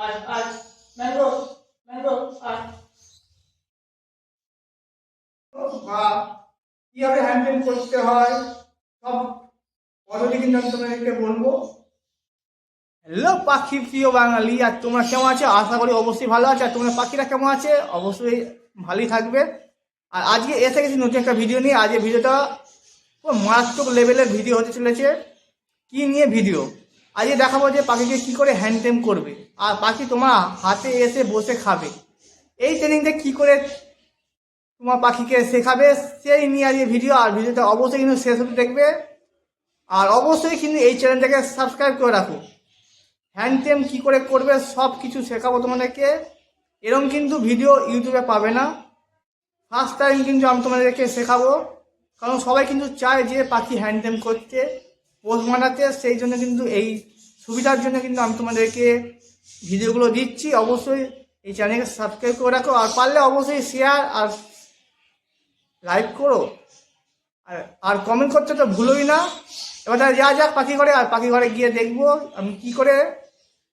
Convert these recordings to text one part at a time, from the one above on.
আয় mango mango আয়। বা কিভাবে হ্যান্ডেল করতে হয় সব পদ্ধতি কিন্তু আমি তোমাদেরকে বলবো। হ্যালো পাখি প্রিয় বাঙালি, আর তোমরা কেমন আছো? আশা করি অবশ্যই ভালো আছে। আর তোমরা পাখিরা কেমন আছে? অবশ্যই ভালোই থাকবে। আর আজকে এসে গেছি নতুন একটা ভিডিও নিয়ে। আজকে ভিডিওটা পুরো মারাত্মক লেভেলের ভিডিও হতে চলেছে। কি নিয়ে ভিডিও? আজকে দেখাবো যে পাখিকে কি করে হ্যান্ডটেম করবে, আর পাখি তোমার হাতে এসে বসে খাবে। এই ট্রেনিংটা কি করে তোমার পাখিকে শেখাবে সেই নিয়ে আজকে ভিডিও। আর ভিডিওটা অবশ্যই কিন্তু শেষ অবধি দেখবে। আর অবশ্যই কিন্তু এই চ্যানেলটাকে সাবস্ক্রাইব করে রাখো। হ্যান্ডটেম কি করে করবে সব কিছু শেখাবো তোমাদেরকে। এরকম কিন্তু ভিডিও ইউটিউবে পাবে না। ফার্স্ট টাইম কিন্তু আমি তোমাদেরকে শেখাবো। কারণ সবাই কিন্তু চায় যে পাখি হ্যান্ডটেম করতে, পোজ বানাতে। সেই জন্য কিন্তু এই সুবিধার জন্য কিন্তু আমি তোমাদেরকে ভিডিওগুলো দিচ্ছি। অবশ্যই এই চ্যানেলকে সাবস্ক্রাইব করে রাখো, আর পারলে অবশ্যই শেয়ার আর লাইক করো, আর আর কমেন্ট করতে তো ভুলোই না। এবার তাহলে যা যাক পাখি ঘরে, আর পাখি ঘরে গিয়ে দেখবো আমি কি করে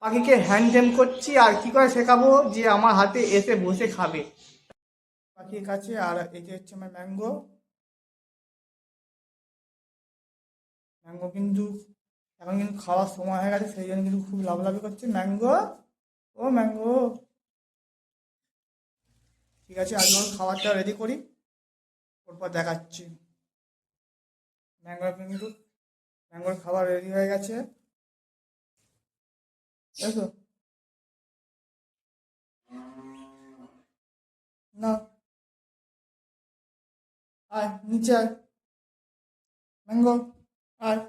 পাখিকে হ্যান্ডটেম করছি, আর কি করে শেখাবো যে আমার হাতে এসে বসে খাবে পাখির কাছে। আর এই যে হচ্ছে আমার ম্যাঙ্গো। ম্যাঙ্গো কিন্তু এখন কিন্তু খাওয়ার সময় হয়ে গেছে, সেই জন্য কিন্তু খুব লাফালাফি করছে। ম্যাঙ্গো, ও ম্যাঙ্গো, ঠিক আছে আগে ওর খাবারটা রেডি করি, ওরপর দেখাচ্ছি। ম্যাঙ্গোর খাবার রেডি হয়ে গেছে, তাই তো? না, আয় নিচে আয় ম্যাঙ্গো, আয়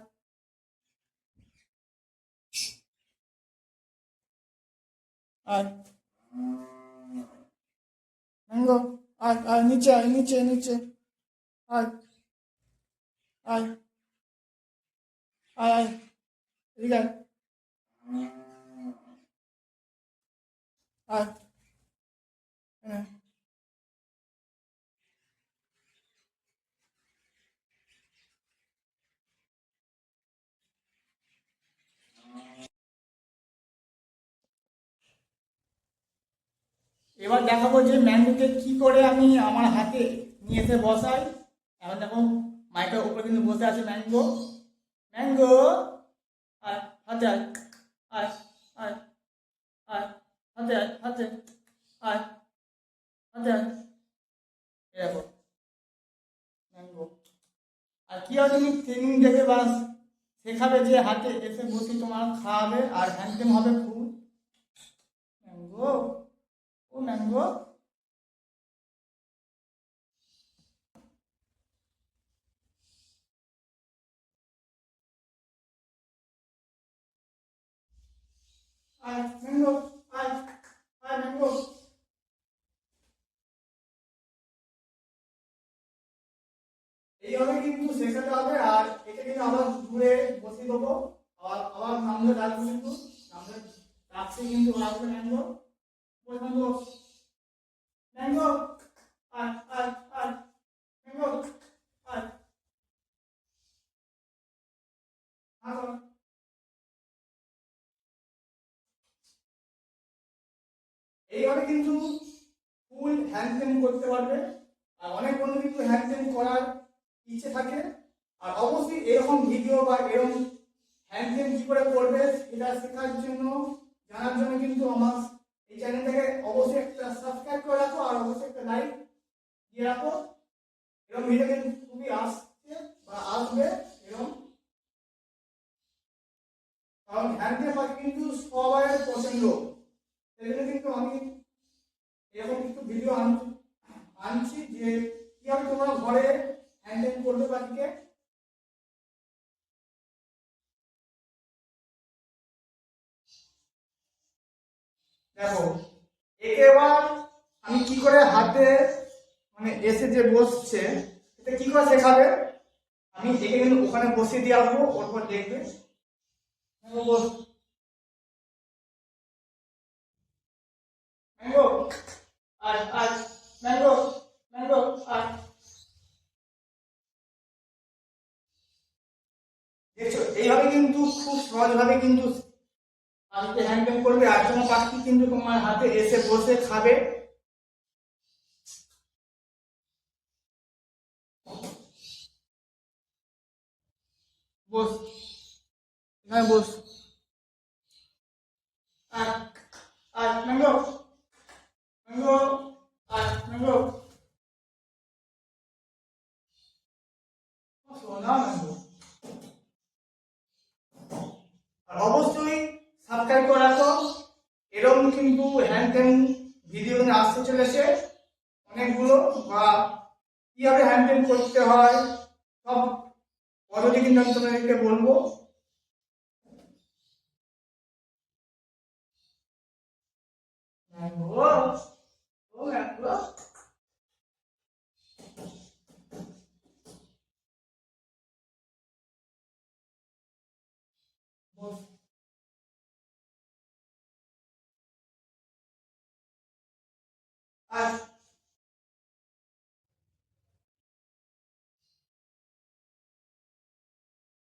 আয় ম্যাঙ্গো, আয় আয় নিচে আয়, নিচে নিচে আয় আয় আয় আয়, এদিকে আয় আয়, হ্যাঁ। এবার দেখাবো যে ম্যাঙ্গোকে কি করে আমি আমার হাতে নিয়ে এসে বসাই। এখন দেখো মাইকের উপরে কিন্তু বসে আছে ম্যাঙ্গো। ম্যাঙ্গো, আয় হাতে আয়, আয় আয় আয়, হাতে আয়, হাতে আয়, হাতে আয়, এরকম ম্যাঙ্গো। আর কি হয় তুমি ট্রেনিং দেবে বা শেখাবে যে হাতে এসে বসে তোমার খাওয়াবে আর হ্যান্ডটেম হবে খুব। ম্যাঙ্গো, ও ম্যাঙ্গো, আয় ম্যাঙ্গো, আয় আয় ম্যাঙ্গো। এইভাবে কিন্তু শেখাতে হবে। আর এটা কিন্তু আবার দূরে বসিয়ে দেবো। আবার আবার নামলে ডাকবো, কিন্তু নামলে ডাকছে কিন্তু আসবে ম্যাঙ্গো। ওই ম্যাঙ্গো, ম্যাঙ্গো, আয় আয় আয় ম্যাঙ্গো, আয় আয়। এইভাবে কিন্তু ফুল হ্যান্ডটেম করতে পারবে। আর অনেক বন্ধু কিন্তু হ্যান্ডটেম করার ইচ্ছে থাকে। আর অবশ্যই এরকম ভিডিও বা এরকম হ্যান্ডটেম কি করে করবে এটা শেখার জন্য, জানার জন্য কিন্তু আমার এই চ্যানেলটাকে অবশ্যই একটা সাবস্ক্রাইব করে রাখো, আর অবশ্যই একটা লাইক দিয়ে রাখো। এরকম ভিডিও কিন্তু খুবই আসছে বা আসবে এরকম। কারণ হ্যান্ডটেম পাখি কিন্তু সবাই পছন্দ। সেই জন্য কিন্তু আমি এরকম কিছু ভিডিও আনছি যে কিভাবে তোমরা ঘরে হ্যান্ডেল করবে পাখিকে। দেখো একে এবার আমি কি করে হাতে মানে এসে যে বসছে এটা কি করে শেখাবে। আমি একে কিন্তু ওখানে বসিয়ে দিয়ে আসবো, ওর পর দেখবে। ম্যাঙ্গো, আয় আয় ম্যাঙ্গো, ম্যাঙ্গো, আয়। দেখছো এইভাবে কিন্তু খুব সহজভাবে কিন্তু পাখিকে হ্যান্ডেল করবে আর তোমার পাখি কিন্তু তোমার হাতে এসে বসে খাবে। বস, এখানে বস। আর আর ম্যাঙ্গো, ম্যাঙ্গো, আর ম্যাঙ্গো, সোনা ম্যাঙ্গো। আর অবশ্যই সাবস্ক্রাইব করে রাখো, এরকম কিন্তু হ্যান্ডটেন ভিডিও আসতে চলেছে অনেকগুলো, বা কিভাবে হ্যান্ডটেন করতে হয় সব পদ্ধতি কিন্তু আমি তোমাদেরকে বলবো। ম্যাঙ্গো, ও ম্যাঙ্গো, বস। আর